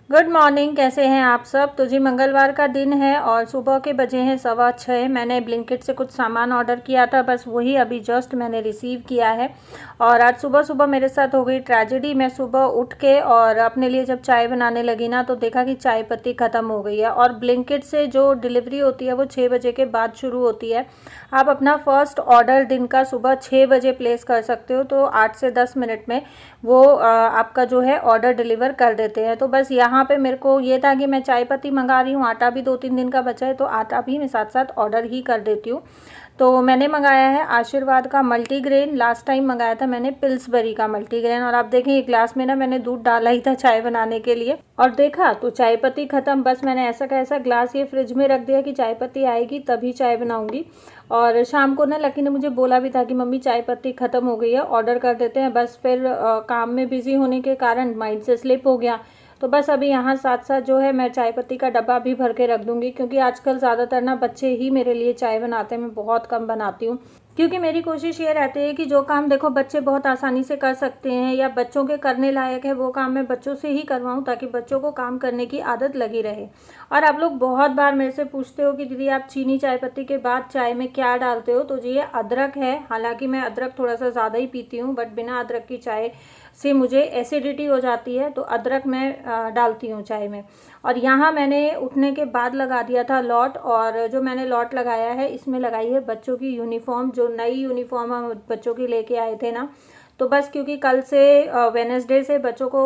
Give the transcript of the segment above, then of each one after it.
Good morning. कैसे हैं आप सब? तो जी मंगलवार का दिन है और सुबह के बजे हैं 6:15। मैंने ब्लिंकिट से कुछ सामान ऑर्डर किया था, बस वही अभी जस्ट मैंने रिसीव किया है। और आज सुबह सुबह मेरे साथ हो गई ट्रेजेडी। मैं सुबह उठ के और अपने लिए जब चाय बनाने लगी ना, तो देखा कि चाय पत्ती ख़त्म हो गई है। और ब्लिंकिट से जो डिलीवरी होती है वो 6 बजे के बाद शुरू होती है। आप अपना फर्स्ट ऑर्डर दिन का सुबह 6 बजे प्लेस कर सकते हो, तो 8 से 10 मिनट में वो आपका जो है ऑर्डर डिलीवर कर देते हैं। तो बस यहाँ पे मेरे को ये था कि मैं चाय पत्ती मंगा रही हूँ, आटा भी 2-3 दिन का बचा है, तो आटा भी मैं साथ साथ ऑर्डर ही कर देती हूँ। तो मैंने मंगाया है आशीर्वाद का मल्टीग्रेन। लास्ट टाइम मंगाया था मैंने पिल्सबरी का मल्टीग्रेन। और आप देखें, एक ग्लास में ना मैंने दूध डाला ही था चाय बनाने के लिए, और देखा तो चाय पत्ती ख़त्म। बस मैंने ऐसा का ऐसा ग्लास ये फ्रिज में रख दिया कि चाय पत्ती आएगी तभी चाय बनाऊंगी। और शाम को ना लकी ने मुझे बोला भी था कि मम्मी चाय पत्ती ख़त्म हो गई है, ऑर्डर कर देते हैं। बस फिर काम में बिज़ी होने के कारण माइंड से स्लिप हो गया। तो बस अभी यहाँ साथ साथ जो है मैं चाय पत्ती का डब्बा भी भर के रख दूँगी, क्योंकि आजकल ज़्यादातर ना बच्चे ही मेरे लिए चाय बनाते हैं, मैं बहुत कम बनाती हूँ। क्योंकि मेरी कोशिश ये रहती है कि जो काम देखो बच्चे बहुत आसानी से कर सकते हैं या बच्चों के करने लायक है, वो काम मैं बच्चों से ही करवाऊँ, ताकि बच्चों को काम करने की आदत लगी रहे। और आप लोग बहुत बार मेरे से पूछते हो कि दीदी आप चीनी चाय पत्ती के बाद चाय में क्या डालते हो? तो जी ये अदरक है। हालांकि मैं अदरक थोड़ा सा ज़्यादा ही पीती हूँ, बट बिना अदरक की चाय से मुझे एसिडिटी हो जाती है, तो अदरक मैं डालती हूँ चाय में। और यहाँ मैंने उठने के बाद लगा दिया था लॉट, और जो मैंने लॉट लगाया है इसमें लगाई है बच्चों की यूनिफॉर्म, जो नई यूनिफॉर्म हम बच्चों की लेके आए थे ना। तो बस क्योंकि कल से वेडनेसडे से बच्चों को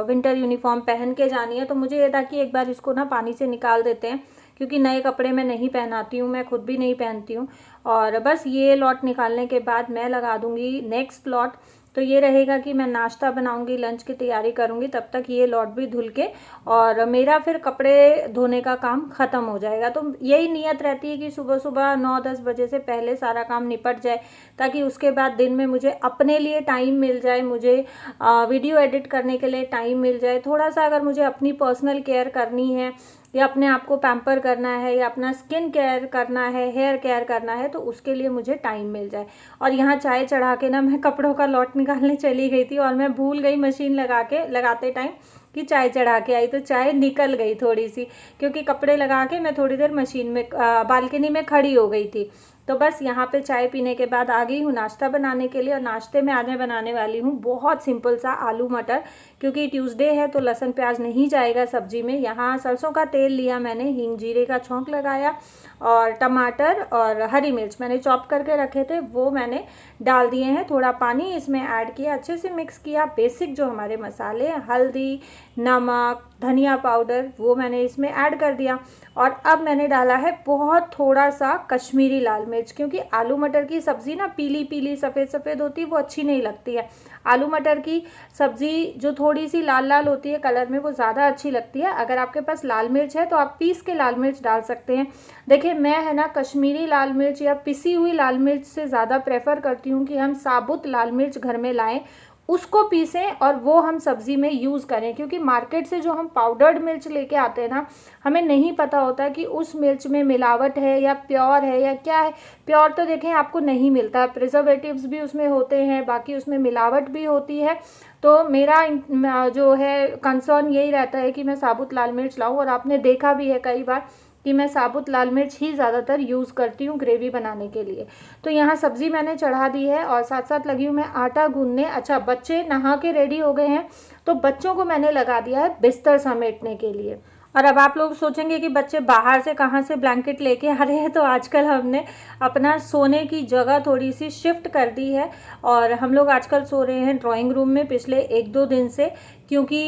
विंटर यूनिफॉर्म पहन के जानी है, तो मुझे ये था कि एक बार इसको ना पानी से निकाल देते हैं, क्योंकि नए कपड़े मैं नहीं पहनाती हूँ, मैं खुद भी नहीं पहनती हूँ। और बस ये लॉट निकालने के बाद मैं लगा दूँगी नेक्स्ट लॉट। तो ये रहेगा कि मैं नाश्ता बनाऊंगी, लंच की तैयारी करूंगी, तब तक ये लॉट भी धुल के और मेरा फिर कपड़े धोने का काम ख़त्म हो जाएगा। तो यही नियत रहती है कि सुबह सुबह 9-10 बजे से पहले सारा काम निपट जाए, ताकि उसके बाद दिन में मुझे अपने लिए टाइम मिल जाए, मुझे वीडियो एडिट करने के लिए टाइम मिल जाए। थोड़ा सा अगर मुझे अपनी पर्सनल केयर करनी है, या अपने आप को पैम्पर करना है, या अपना स्किन केयर करना है, हेयर केयर करना है, तो उसके लिए मुझे टाइम मिल जाए। और यहाँ चाय चढ़ा के ना मैं कपड़ों का लॉट निकालने चली गई थी, और मैं भूल गई मशीन लगाते टाइम कि चाय चढ़ा के आई, तो चाय निकल गई थोड़ी सी, क्योंकि कपड़े लगा के मैं थोड़ी देर मशीन में बालकनी में खड़ी हो गई थी। तो बस यहाँ पे चाय पीने के बाद आ गई हूँ नाश्ता बनाने के लिए। और नाश्ते में आज मैं बनाने वाली हूँ बहुत सिंपल सा आलू मटर, क्योंकि ट्यूसडे है तो लहसुन प्याज नहीं जाएगा सब्जी में। यहाँ सरसों का तेल लिया मैंने, हींग जीरे का छौंक लगाया, और टमाटर और हरी मिर्च मैंने चॉप करके रखे थे वो मैंने डाल दिए हैं। थोड़ा पानी इसमें ऐड किया, अच्छे से मिक्स किया। बेसिक जो हमारे मसाले हैं, हल्दी, नमक, धनिया पाउडर, वो मैंने इसमें ऐड कर दिया। और अब मैंने डाला है बहुत थोड़ा सा कश्मीरी लाल मिर्च, क्योंकि आलू मटर की सब्ज़ी ना पीली पीली सफ़ेद सफ़ेद होती है, वो अच्छी नहीं लगती है। आलू मटर की सब्ज़ी जो थोड़ी सी लाल लाल होती है कलर में, वो ज़्यादा अच्छी लगती है। अगर आपके पास लाल मिर्च है तो आप पीस के लाल मिर्च डाल सकते हैं। देखिए मैं है ना कश्मीरी लाल मिर्च या पिसी हुई लाल मिर्च से ज़्यादा प्रेफर करती हूँ कि हम साबुत लाल मिर्च घर में लाएं, उसको पीसें और वो हम सब्ज़ी में यूज़ करें। क्योंकि मार्केट से जो हम पाउडर्ड मिर्च लेके आते हैं ना, हमें नहीं पता होता कि उस मिर्च में मिलावट है या प्योर है या क्या है। प्योर तो देखें आपको नहीं मिलता, प्रिजर्वेटिव्स भी उसमें होते हैं, बाकी उसमें मिलावट भी होती है। तो मेरा जो है कंसर्न यही रहता है कि मैं साबुत लाल मिर्च लाऊं। और आपने देखा भी है कई बार कि मैं साबुत लाल मिर्च ही ज़्यादातर यूज़ करती हूँ ग्रेवी बनाने के लिए। तो यहाँ सब्ज़ी मैंने चढ़ा दी है और साथ साथ लगी हूँ मैं आटा गूंदने। अच्छा, बच्चे नहा के रेडी हो गए हैं, तो बच्चों को मैंने लगा दिया है बिस्तर समेटने के लिए। और अब आप लोग सोचेंगे कि बच्चे बाहर से कहाँ से ब्लैंकेट लेके आ रहे हैं, तो आजकल हमने अपना सोने की जगह थोड़ी सी शिफ्ट कर दी है, और हम लोग आजकल सो रहे हैं ड्राइंग रूम में पिछले 1-2 दिन से। क्योंकि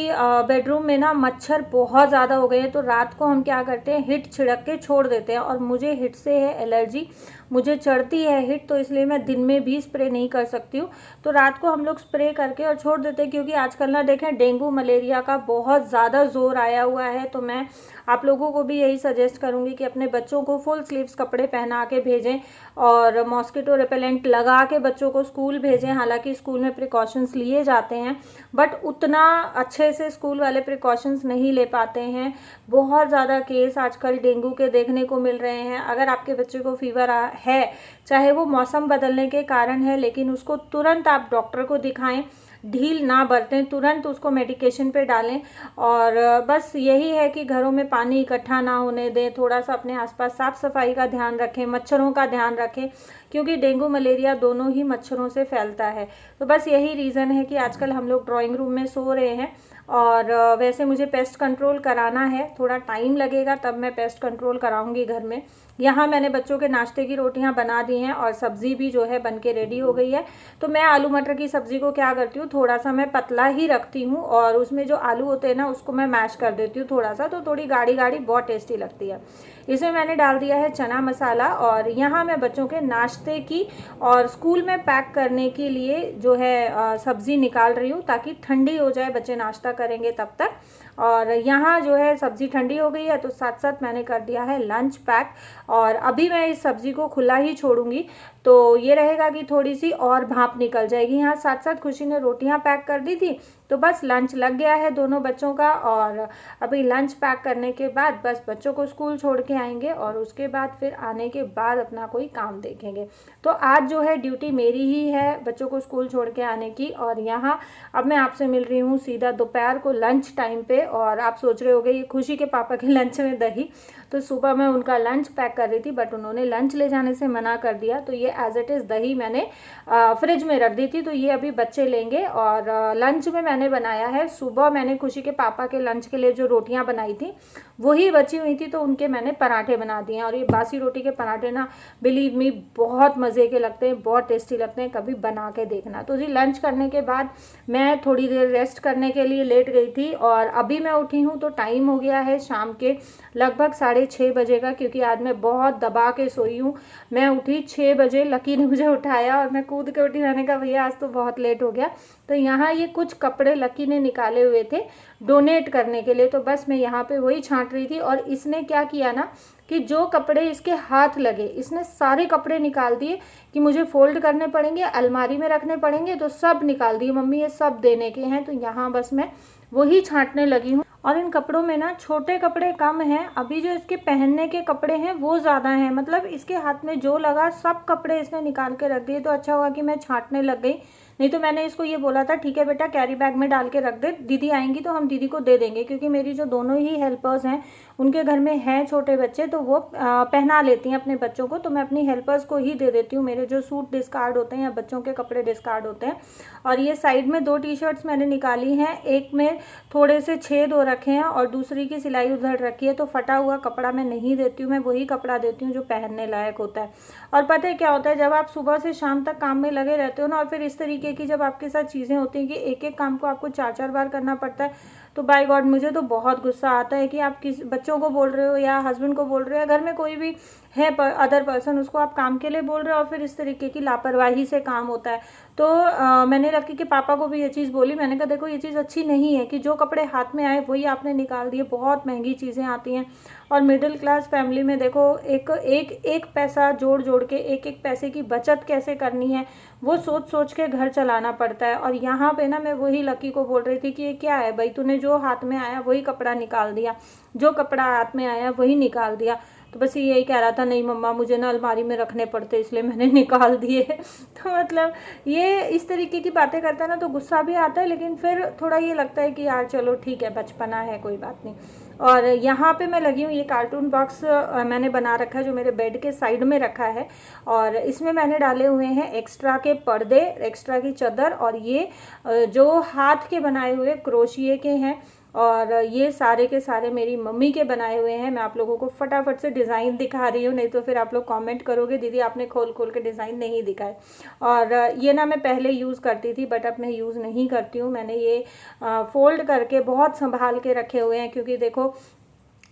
बेडरूम में ना मच्छर बहुत ज़्यादा हो गए हैं, तो रात को हम क्या करते हैं, हिट छिड़क के छोड़ देते हैं। और मुझे हिट से है एलर्जी, मुझे चढ़ती है हिट, तो इसलिए मैं दिन में भी स्प्रे नहीं कर सकती हूँ। तो रात को हम लोग स्प्रे करके और छोड़ देते हैं। क्योंकि आजकल ना देखें डेंगू मलेरिया का बहुत ज़्यादा जोर आया हुआ है, तो मैं आप लोगों को भी यही सजेस्ट करूँगी कि अपने बच्चों को फुल स्लीव्स कपड़े पहना के भेजें, और मॉस्किटो रिपेलेंट लगा के बच्चों को स्कूल भेजें। हालांकि स्कूल में प्रिकॉशंस लिए जाते हैं, बट उतना अच्छे से स्कूल वाले प्रिकॉशंस नहीं ले पाते हैं। बहुत ज़्यादा केस आजकल डेंगू के देखने को मिल रहे हैं। अगर आपके बच्चे को फीवर है, चाहे वो मौसम बदलने के कारण है, लेकिन उसको तुरंत आप डॉक्टर को दिखाएं। ढील ना बरतें, तुरंत उसको मेडिकेशन पे डालें। और बस यही है कि घरों में पानी इकट्ठा ना होने दें, थोड़ा सा अपने आसपास साफ़ सफाई का ध्यान रखें, मच्छरों का ध्यान रखें, क्योंकि डेंगू मलेरिया दोनों ही मच्छरों से फैलता है। तो बस यही रीज़न है कि आजकल हम लोग ड्राइंग रूम में सो रहे हैं। और वैसे मुझे पेस्ट कंट्रोल कराना है, थोड़ा टाइम लगेगा, तब मैं पेस्ट कंट्रोल कराऊंगी घर में। यहाँ मैंने बच्चों के नाश्ते की रोटियां बना दी हैं और सब्ज़ी भी जो है बन के रेडी हो गई है। तो मैं आलू मटर की सब्ज़ी को क्या करती हूँ, थोड़ा सा मैं पतला ही रखती हूँ और उसमें जो आलू होते हैं ना उसको मैं मैश कर देती हूँ थोड़ा सा, तो थोड़ी गाढ़ी गाढ़ी बहुत टेस्टी लगती है। इसमें मैंने डाल दिया है चना मसाला। और यहाँ मैं बच्चों के नाश्ते की और स्कूल में पैक करने के लिए जो है सब्ज़ी निकाल रही हूँ, ताकि ठंडी हो जाए, बच्चे नाश्ता करेंगे तब तक। और यहाँ जो है सब्ज़ी ठंडी हो गई है, तो साथ साथ मैंने कर दिया है लंच पैक। और अभी मैं इस सब्ज़ी को खुला ही छोड़ूंगी, तो ये रहेगा कि थोड़ी सी और भाप निकल जाएगी। यहाँ साथ साथ खुशी ने रोटियाँ पैक कर दी थी, तो बस लंच लग गया है दोनों बच्चों का। और अभी लंच पैक करने के बाद बस बच्चों को स्कूल छोड़ के आएंगे और उसके बाद फिर आने के बाद अपना कोई काम देखेंगे। तो आज जो है ड्यूटी मेरी ही है बच्चों को स्कूल छोड़ के आने की। और यहाँ अब मैं आपसे मिल रही हूँ सीधा दोपहर को लंच टाइम पे। और आप सोच रहे होंगे ये खुशी के पापा के लंच में दही, तो सुबह मैं उनका लंच पैक कर रही थी बट उन्होंने लंच ले जाने से मना कर दिया। तो ये एज इट इज़ दही मैंने फ्रिज में रख दी थी, तो ये अभी बच्चे लेंगे। और लंच में मैंने बनाया है, सुबह मैंने खुशी के पापा के लंच के लिए जो रोटियां बनाई थी वही बची हुई थी, तो उनके मैंने पराठे बना दिए हैं। और ये बासी रोटी के पराठे ना बिलीव मी बहुत मज़े के लगते हैं, बहुत टेस्टी लगते हैं, कभी बना के देखना। तो जी लंच करने के बाद मैं थोड़ी देर रेस्ट करने के लिए लेट गई थी और अभी मैं उठी हूँ तो टाइम हो गया है शाम के लगभग 6:30 बजे का, क्योंकि आज मैं बहुत दबा के सोई हूँ। मैं उठी 6 बजे, लकी ने मुझे उठाया और मैं कूद के उठी। मैंने कहा भैया आज तो बहुत लेट हो गया। तो यहाँ ये कुछ कपड़े लकी ने निकाले हुए थे डोनेट करने के लिए, तो बस मैं यहाँ पे वही छांट रही थी। और इसने क्या किया ना कि जो कपड़े इसके हाथ लगे इसने सारे कपड़े निकाल दिए कि मुझे फोल्ड करने पड़ेंगे, अलमारी में रखने पड़ेंगे, तो सब निकाल दिए, मम्मी ये सब देने के हैं। तो यहाँ बस मैं वही छांटने लगी हूँ। और इन कपड़ों में ना छोटे कपड़े कम हैं, अभी जो इसके पहनने के कपड़े हैं वो ज़्यादा हैं। मतलब इसके हाथ में जो लगा सब कपड़े इसने निकाल के रख दिए। तो अच्छा हुआ कि मैं छांटने लग गई, नहीं तो मैंने इसको ये बोला था ठीक है बेटा कैरी बैग में डाल के रख दे, दीदी आएंगी तो हम दीदी को दे देंगे, क्योंकि मेरी जो दोनों ही हेल्पर्स हैं उनके घर में हैं छोटे बच्चे, तो वो पहना लेती हैं अपने बच्चों को। तो मैं अपनी हेल्पर्स को ही दे देती हूँ, मेरे जो सूट डिस्कार्ड होते हैं या बच्चों के कपड़े डिस्कार्ड होते हैं। और ये साइड में 2 टी-शर्ट्स मैंने निकाली हैं, एक में थोड़े से छेद हो रखे हैं और दूसरी की सिलाई उधर रखी है। तो फटा हुआ कपड़ा मैं नहीं देती हूँ, मैं वही कपड़ा देती हूँ जो पहनने लायक होता है। और पता है क्या होता है, जब आप सुबह से शाम तक काम में लगे रहते हो ना, और फिर इस तरीके की जब आपके साथ चीज़ें होती हैं कि एक एक काम को आपको 4-4 बार करना पड़ता है, तो बाय गॉड मुझे तो बहुत गुस्सा आता है कि आप किस बच्चों को बोल रहे हो या हस्बैंड को बोल रहे हो या घर में कोई भी है अदर पर्सन, उसको आप काम के लिए बोल रहे हो और फिर इस तरीके की लापरवाही से काम होता है। तो मैंने लकी के पापा को भी ये चीज़ बोली, मैंने कहा देखो ये चीज़ अच्छी नहीं है कि जो कपड़े हाथ में आए वही आपने निकाल दिए, बहुत महंगी चीज़ें आती हैं। और मिडिल क्लास फैमिली में देखो एक पैसा जोड़ जोड़ के एक एक पैसे की बचत कैसे करनी है वो सोच सोच के घर चलाना पड़ता है। और यहाँ पे ना मैं वही लकी को बोल रही थी कि ये क्या है भाई, तूने जो हाथ में आया वही कपड़ा निकाल दिया, जो कपड़ा हाथ में आया वही निकाल दिया। तो बस यही कह रहा था नहीं मम्मा मुझे ना अलमारी में रखने पड़ते इसलिए मैंने निकाल दिए। तो मतलब ये इस तरीके की बातें करता है ना तो गुस्सा भी आता है, लेकिन फिर थोड़ा ये लगता है कि यार चलो ठीक है बचपना है कोई बात नहीं। और यहाँ पे मैं लगी हूँ, ये कार्टून बॉक्स मैंने बना रखा है जो मेरे बेड के साइड में रखा है। और इसमें मैंने डाले हुए हैं एक्स्ट्रा के पर्दे, एक्स्ट्रा की चादर, और ये जो हाथ के बनाए हुए क्रोशिए के हैं। और ये सारे के सारे मेरी मम्मी के बनाए हुए हैं। मैं आप लोगों को फटाफट से डिज़ाइन दिखा रही हूँ, नहीं तो फिर आप लोग कमेंट करोगे दीदी आपने खोल खोल के डिज़ाइन नहीं दिखाए। और ये ना मैं पहले यूज़ करती थी बट अब मैं यूज़ नहीं करती हूँ। मैंने ये फोल्ड करके बहुत संभाल के रखे हुए हैं, क्योंकि देखो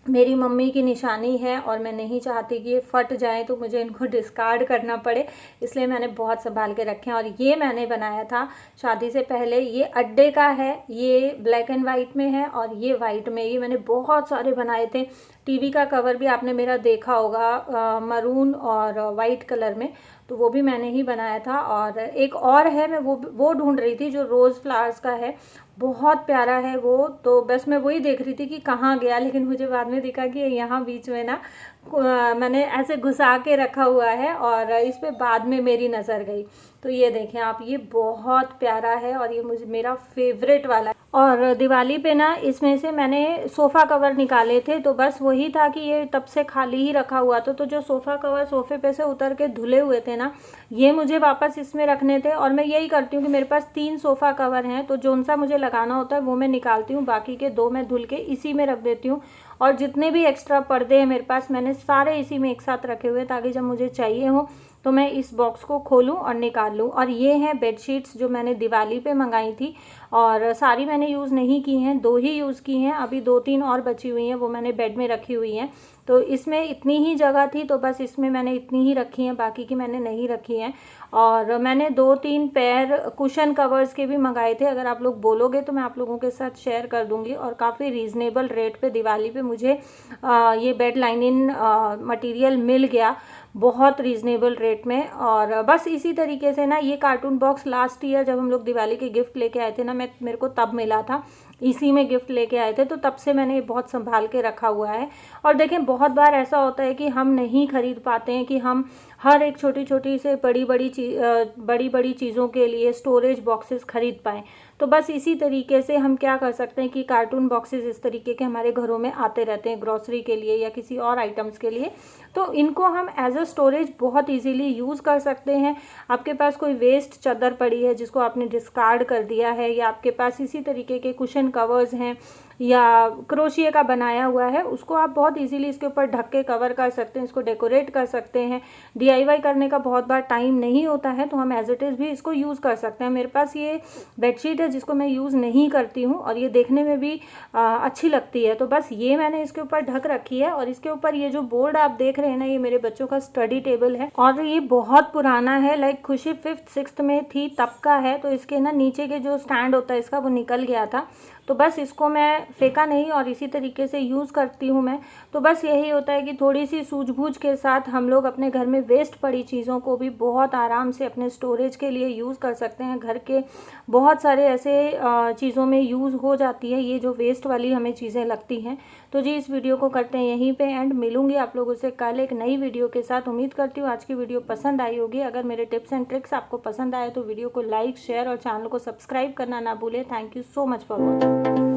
मेरी मम्मी की निशानी है और मैं नहीं चाहती कि ये फट जाए तो मुझे इनको डिस्कार्ड करना पड़े, इसलिए मैंने बहुत संभाल के रखे हैं। और ये मैंने बनाया था शादी से पहले, ये अड्डे का है, ये ब्लैक एंड वाइट में है और ये वाइट में। ये मैंने बहुत सारे बनाए थे। टीवी का कवर भी आपने मेरा देखा होगा मरून और वाइट कलर में, तो वो भी मैंने ही बनाया था। और एक और है, मैं वो ढूंढ रही थी जो रोज़ फ्लावर्स का है, बहुत प्यारा है वो। तो बस मैं वही देख रही थी कि कहाँ गया, लेकिन मुझे बाद में दिखा कि यहाँ बीच में ना मैंने ऐसे घुसा के रखा हुआ है और इस पे बाद में मेरी नज़र गई। तो ये देखें आप, ये बहुत प्यारा है और ये मुझे मेरा फेवरेट वाला है। और दिवाली पे ना इसमें से मैंने सोफ़ा कवर निकाले थे, तो बस वही था कि ये तब से खाली ही रखा हुआ था। तो जो सोफ़ा कवर सोफ़े पे से उतर के धुले हुए थे ना, ये मुझे वापस इसमें रखने थे। और मैं यही करती हूँ कि मेरे पास 3 सोफ़ा कवर हैं, तो जो सा मुझे लगाना होता है वो मैं निकालती हूँ, बाकी के 2 मैं धुल के इसी में रख देती हूँ। और जितने भी एक्स्ट्रा पर्दे हैं मेरे पास, मैंने सारे इसी में एक साथ रखे हुए, ताकि जब मुझे चाहिए हो तो मैं इस बॉक्स को खोलूं और निकाल लूं। और ये हैं बेडशीट्स जो मैंने दिवाली पे मंगाई थी, और सारी मैंने यूज़ नहीं की हैं, 2 ही यूज़ की हैं। अभी 2-3 और बची हुई हैं, वो मैंने बेड में रखी हुई हैं। तो इसमें इतनी ही जगह थी, तो बस इसमें मैंने इतनी ही रखी हैं, बाकी की मैंने नहीं रखी हैं। और मैंने 2-3 पेयर कुशन कवर्स के भी मंगाए थे, अगर आप लोग बोलोगे तो मैं आप लोगों के साथ शेयर कर दूंगी। और काफ़ी रीज़नेबल रेट पे दिवाली पे मुझे ये बेड लाइनिंग मटेरियल मिल गया, बहुत रीज़नेबल रेट में। और बस इसी तरीके से ना, ये कार्टून बॉक्स लास्ट ईयर जब हम लोग दिवाली के गिफ्ट लेके आए थे ना, मेरे को तब मिला था, इसी में गिफ्ट लेके आए थे, तो तब से मैंने ये बहुत संभाल के रखा हुआ है। और देखें, बहुत बार ऐसा होता है कि हम नहीं खरीद पाते हैं कि हम हर एक छोटी छोटी से बड़ी बड़ी चीज़ों के लिए स्टोरेज बॉक्सेस खरीद पाएँ। तो बस इसी तरीके से हम क्या कर सकते हैं कि कार्टून बॉक्सेस इस तरीके के हमारे घरों में आते रहते हैं, ग्रॉसरी के लिए या किसी और आइटम्स के लिए, तो इनको हम एज अ स्टोरेज बहुत इजीली यूज़ कर सकते हैं। आपके पास कोई वेस्ट चादर पड़ी है जिसको आपने डिस्कार्ड कर दिया है, या आपके पास इसी तरीके के कुशन कवर्स हैं या क्रोशिया का बनाया हुआ है, उसको आप बहुत इजीली इसके ऊपर ढक के कवर कर सकते हैं, इसको डेकोरेट कर सकते हैं। DIY करने का बहुत बार टाइम नहीं होता है, तो हम एज इट इज़ भी इसको यूज़ कर सकते हैं। मेरे पास ये बेडशीट है जिसको मैं यूज़ नहीं करती हूँ, और ये देखने में भी अच्छी लगती है, तो बस ये मैंने इसके ऊपर ढक रखी है। और इसके ऊपर ये जो बोर्ड आप देख रहे हैं ना, ये मेरे बच्चों का स्टडी टेबल है, और ये बहुत पुराना है, लाइक खुशी 5th-6th में थी तब का है। तो इसके ना नीचे के जो स्टैंड होता है इसका, वो निकल गया था, तो बस इसको मैं फेंका नहीं और इसी तरीके से यूज़ करती हूँ मैं। तो बस यही होता है कि थोड़ी सी सूझबूझ के साथ हम लोग अपने घर में वेस्ट पड़ी चीज़ों को भी बहुत आराम से अपने स्टोरेज के लिए यूज़ कर सकते हैं। घर के बहुत सारे ऐसे चीज़ों में यूज़ हो जाती है ये जो वेस्ट वाली हमें चीज़ें लगती हैं। तो जी, इस वीडियो को करते हैं यहीं पे एंड, मिलूंगी आप लोगों से कल एक नई वीडियो के साथ। उम्मीद करती हूँ आज की वीडियो पसंद आई होगी। अगर मेरे टिप्स एंड ट्रिक्स आपको पसंद आए तो वीडियो को लाइक, शेयर और चैनल को सब्सक्राइब करना ना भूलें। Thank you so much for watching.